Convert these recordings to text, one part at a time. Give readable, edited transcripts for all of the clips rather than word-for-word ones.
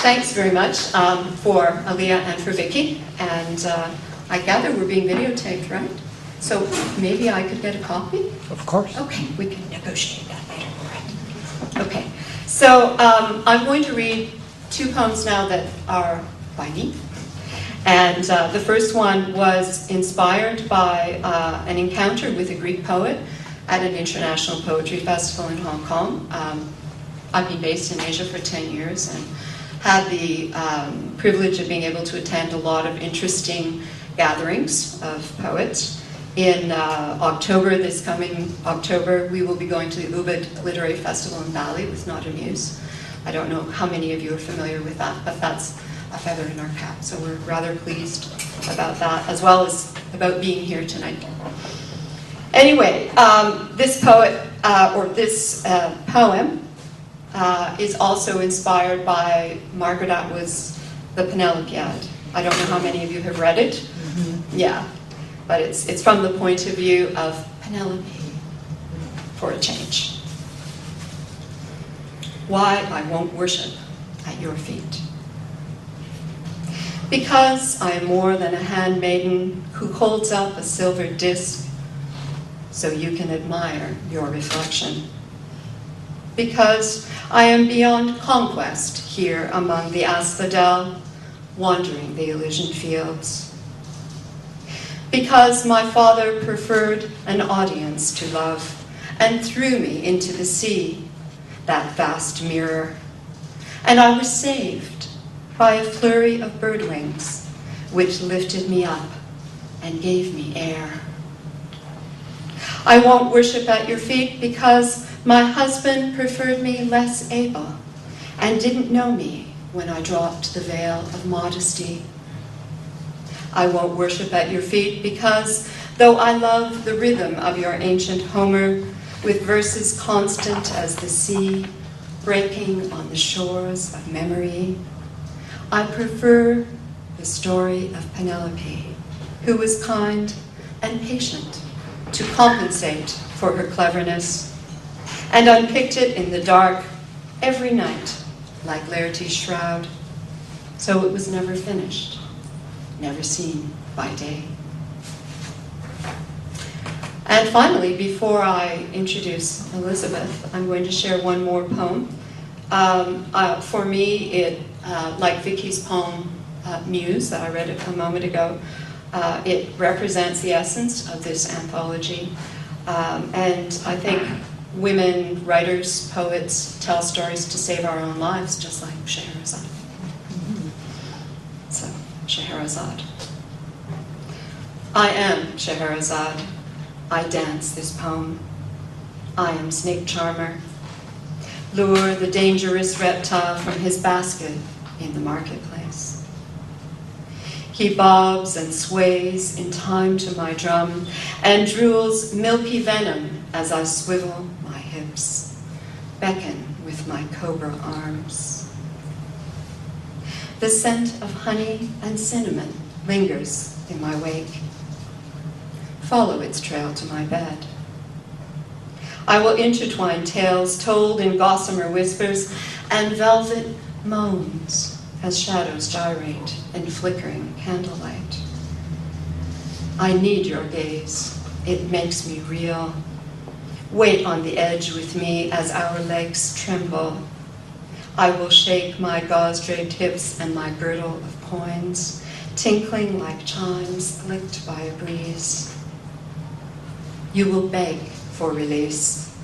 Thanks very much for Aaliyah and for Vicky. And I gather we're being videotaped, right? So maybe I could get a copy? Of course. Okay, we can negotiate that later. Right. Okay, so I'm going to read two poems now that are by me. And the first one was inspired by an encounter with a Greek poet at an international poetry festival in Hong Kong. I've been based in Asia for 10 years and had the privilege of being able to attend a lot of interesting gatherings of poets. In October, this coming October, we will be going to the Ubud Literary Festival in Bali with Not a Muse. I don't know how many of you are familiar with that, but that's a feather in our cap. So we're rather pleased about that, as well as about being here tonight. Anyway, this poet, or this poem, is also inspired by Margaret Atwood's The Penelopiad. I don't know how many of you have read it. Mm-hmm. Yeah, but it's from the point of view of Penelope, for a change. Why I won't worship at your feet. Because I am more than a handmaiden who holds up a silver disc so you can admire your reflection. Because I am beyond conquest here among the asphodel, wandering the Elysian fields. Because my father preferred an audience to love and threw me into the sea, that vast mirror, and I was saved by a flurry of bird wings which lifted me up and gave me air. I won't worship at your feet because my husband preferred me less able and didn't know me when I dropped the veil of modesty. I won't worship at your feet because, though I love the rhythm of your ancient Homer, with verses constant as the sea, breaking on the shores of memory, I prefer the story of Penelope, who was kind and patient to compensate for her cleverness, and unpicked it in the dark every night, like Laertes' shroud, so it was never finished, never seen by day. And finally, before I introduce Elisabeth, I'm going to share one more poem. For me, it, like Vicky's poem, Muse, that I read a moment ago, it represents the essence of this anthology. And I think women, writers, poets tell stories to save our own lives, just like Scheherazade. So, Scheherazade. I am Scheherazade. I dance this poem. I am snake charmer. Lure the dangerous reptile from his basket in the marketplace. He bobs and sways in time to my drum and drools milky venom as I swivel my hips, beckon with my cobra arms. The scent of honey and cinnamon lingers in my wake. Follow its trail to my bed. I will intertwine tales told in gossamer whispers and velvet moans as shadows gyrate in flickering candlelight. I need your gaze. It makes me reel. Wait on the edge with me as our legs tremble. I will shake my gauze-draped hips and my girdle of coins, tinkling like chimes licked by a breeze. You will beg for release,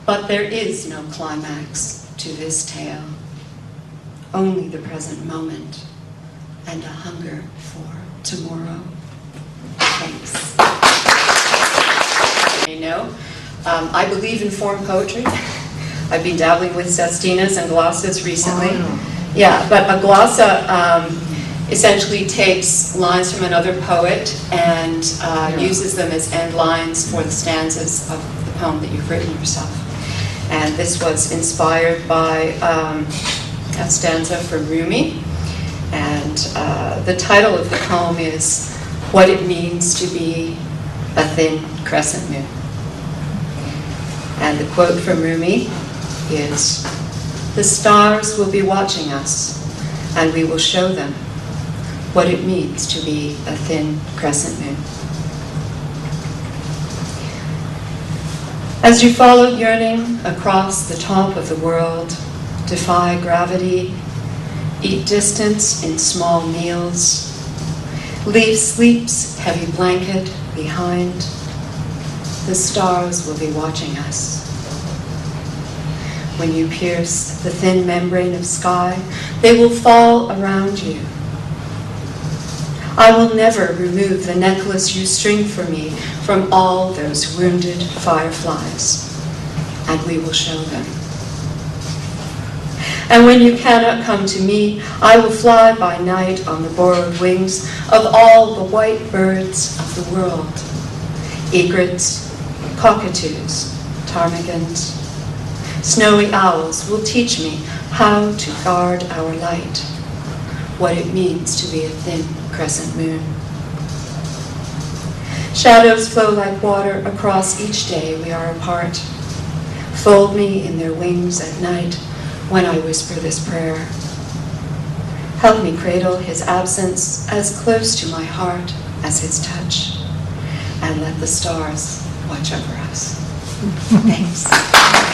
but there is no climax to this tale. Only the present moment and a hunger for tomorrow. Thanks. You know, I believe in form poetry. I've been dabbling with sestinas and glossas recently. Oh. Yeah, but a glossa essentially takes lines from another poet and uses them as end lines for the stanzas of the poem that you've written yourself. And this was inspired by a stanza from Rumi. And the title of the poem is What It Means to Be a Thin Crescent Moon. And the quote from Rumi is, "The stars will be watching us and we will show them what it means to be a thin crescent moon. As you follow yearning across the top of the world, defy gravity, eat distance in small meals, leave sleep's heavy blanket behind, the stars will be watching us. When you pierce the thin membrane of sky, they will fall around you. I will never remove the necklace you string for me from all those wounded fireflies, and we will show them. And when you cannot come to me, I will fly by night on the borrowed wings of all the white birds of the world, egrets, cockatoos, ptarmigans. Snowy owls will teach me how to guard our light, what it means to be a thin crescent moon. Shadows flow like water across each day we are apart. Fold me in their wings at night when I whisper this prayer. Help me cradle his absence as close to my heart as his touch, and let the stars watch over us. Thanks.